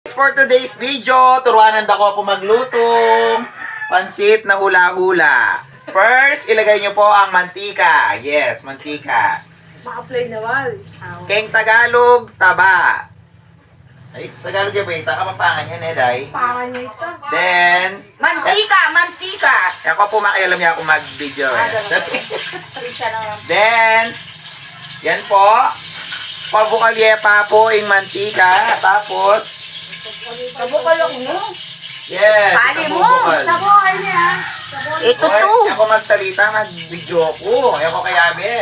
For today's video, turuanan ako po maglutong pansit na hula-hula. First, ilagay nyo po ang mantika. Yes, mantika. Maka-play na wal. Keng Tagalog, taba. Ay, Tagalog yan ba? Kapapangan yan Day. Pangan niya ito. Then, Mantika! ako po makialam niya ako mag-video. Sarita na lang. Then, yan po. Pabukalye pa po yung mantika. Tapos, Sabukalok mo. yes, Pali mo. bubukal. Sabukal niya. Ito Oy, to. ako magsalita, mag-video ko. Ako kay Abe.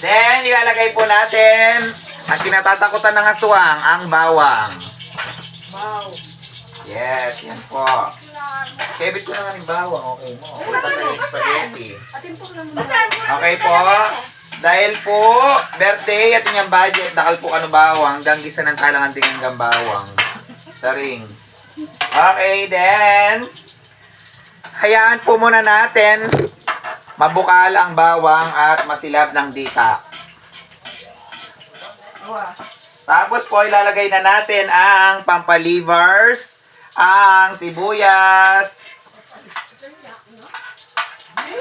Then, ilalagay po natin ang kinatatakutan ng aswang, ang bawang. Wow. Yes, yan po. Kebit ko naman yung bawang, okay mo. Wala ka yung spaghetti. Atin po lang Okay po. Dahil po, birthday at inyong budget, dakal po ano bawang, hanggang gisa ng talangan din hanggang bawang. Saring. Okay, then, hayaan po muna natin mabukal ang bawang at masilab ng dita. Tapos po, ilalagay na natin ang pampalivers, ang sibuyas.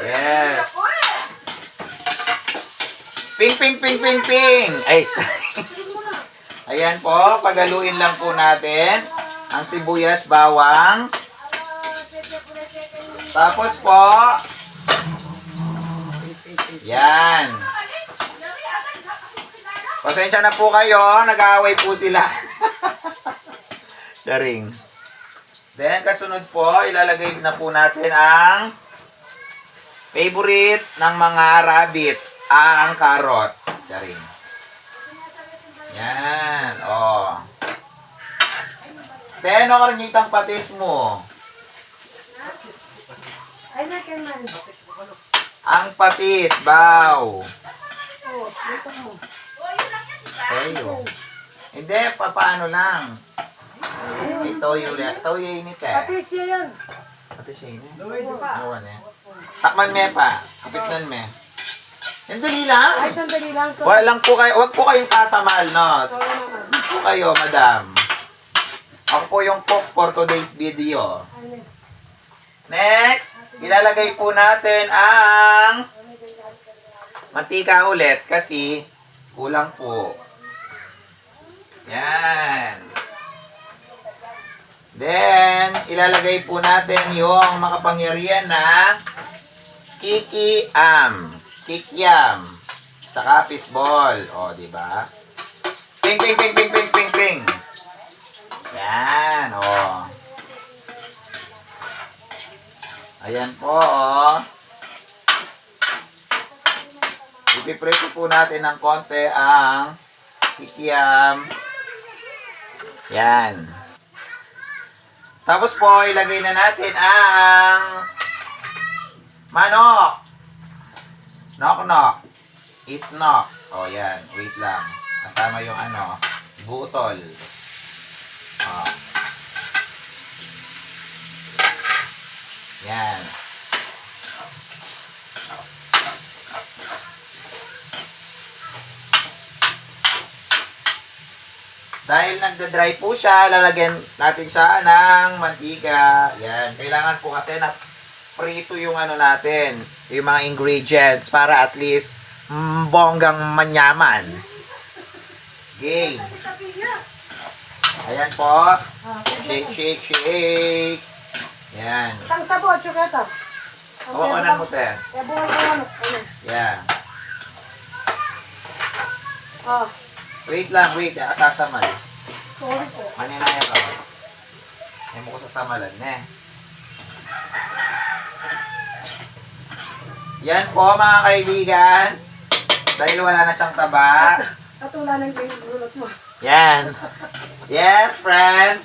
Yes. Ping, ping, ping, ping, ping. Ay. Ayan po, pagaluin lang po natin ang sibuyas, bawang. Tapos po, yan. Pasensya na po kayo, nag-aaway po sila. Daring. Then, kasunod po, ilalagay na po natin ang favorite ng mga rabbit, ang carrots. Daring. Yan, oh. Then, ano karangitang patis mo? Ay, nakiman. Ang patis, baw. Oh, dito mo. Toyo. Hindi, paano lang. May toyo yan. Toyo init eh. Pati siya yan. Pati siya init. Ewan eh. Takman me pa. Kapitnan me. Yan dali lang. Ay, sandali lang. So, Walang po kayo, wag po kayong sasamal, no? sorry naman. Wag po kayo, madam. Ako po yung cook for today's video. Ano? Next, ilalagay po natin ang mantika ulit kasi kulang po. Yan. Then, ilalagay po natin yung makapangyarihan na kikiam. Kikiam. Saka fishball. O, di ba? Ping, ping, ping, ping, ping, ping, ping. Yan, o. Ayan po, o. Ipiprito po natin ng konti ang kikiam. Yan. Tapos po, ilagay na natin ang manok. Knock-knock. Eat-knock. O, yan. Wait lang. Kasama yung ano, butol. O. Yan. Dahil nagda-dry po siya, lalagyan natin siya ng mantika. Yan. Kailangan po kasi na prito yung ano natin, yung mga ingredients para at least bonggang manyaman. Game. Ayan po. Shake, shake, shake. Yan. Tang sabot, chuketa. Hawakan mo, te. Kaya buhay ko ano. Ano? Yan. Ah, Wait lang, wait. Sasamal. sorry po. Maninaya ka ba? Ay mo ko sasamalan, ne. Yan po, mga kaibigan. Dahil wala na siyang taba. Katulanan ko yung gulot mo. Yan. Yes, friend.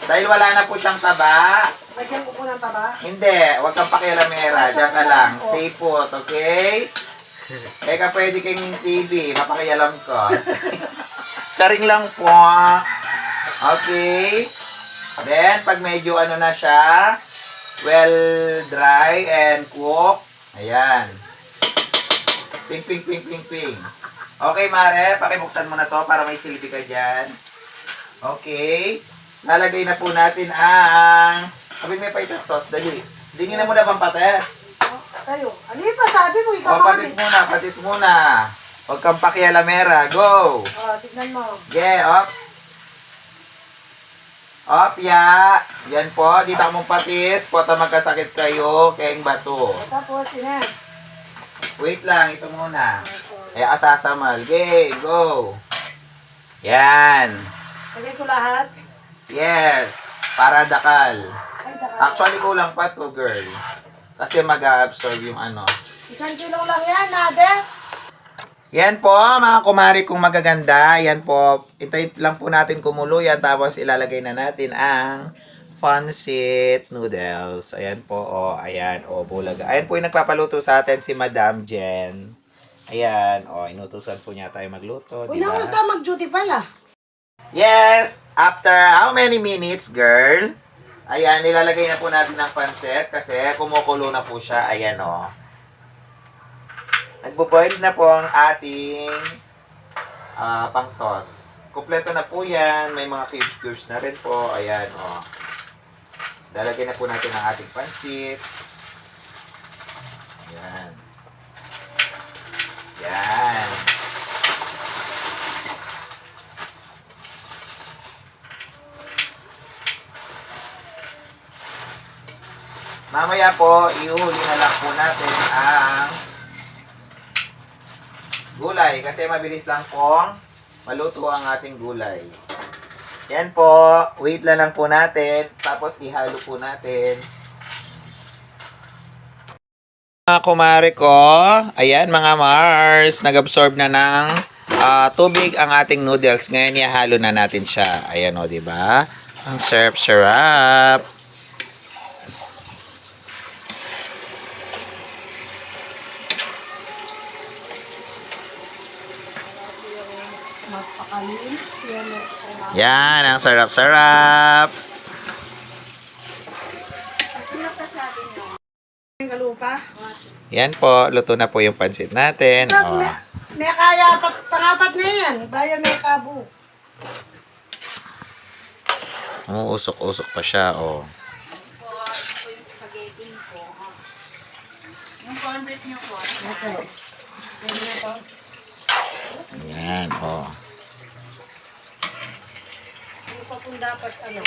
Dahil wala na po siyang taba. Lagyan ko po ng taba. Hindi, huwag kang pakialamera. Diyan ka lang. Stay put, okay? Kaya ka pwede kayong TV. Mapakialam ko. Karing lang po. Okay. Then, pag medyo ano na siya, well dry and cook. Ayan. Ping, ping, ping, ping, ping. Okay, Mare, pakibuksan mo na to para may silbi ka dyan. Okay. Lalagay na po natin ang... Sabi may paitas sauce, dali. Dingin na muna bang pates? Oh, tayo. Alin pa, sabi mo, ikaw O, patis muna, patis muna. Huwag kang pakialamera. Go! Oh, tignan mo. Yeah, ops. Op, ya. Yan po, dito mong patis. Pota magkasakit kayo, kayang bato. Tapos, ina. Wait lang, ito muna. Kaya asasamal. Okay, go. Yan. Lagay ko lahat. Yes. Para dakal. Ay, daka. Actually, kulang pa to, girl. Kasi mag-absorb yung ano. 1 kilo lang yan, Nade. Yan po, mga kumari kong magaganda. Yan po. Hintayin lang po natin kumulo yan. Tapos ilalagay na natin ang pancit noodles. Ayan po, oh. Ayan, oh, bulaga. Ayan po yung nagpapaluto sa atin si Madam Jen. Ayan, oh, inutusan po niya tayo magluto. Uy, Diba? namusta mag-duty pala? Yes! After how many minutes, girl? Ayan, nilalagay na po natin ang pancit kasi kumukulo na po siya. Ayan, oh. Nagbo-boil na po ang ating pang sauce. Kompleto na po yan. May mga cubes na rin po. Ayan, oh. Lalagyan na po natin ang ating pancit. Ayan. Yan. Mamaya po, ihuli na lang po natin ang gulay kasi mabilis lang pong maluto ang ating gulay. Yan po, wait lang po natin, tapos ihalo po natin. Mga kumare ko, ayan mga Mars, nag-absorb na ng tubig ang ating noodles. Ngayon ihalo na natin siya. Ayan o, di ba? Ang sarap-sarap. Magpakalim. Yan, Yan, ang sarap-sarap. yung kalupa. Yan po, luto na po yung pansit natin. Oh. May kaya, pangapat na yan. Bayan may kabo. Usok-usok pa siya, oh. Ito. Ganyan ito. Yan, oh. Ano pa kung dapat ano?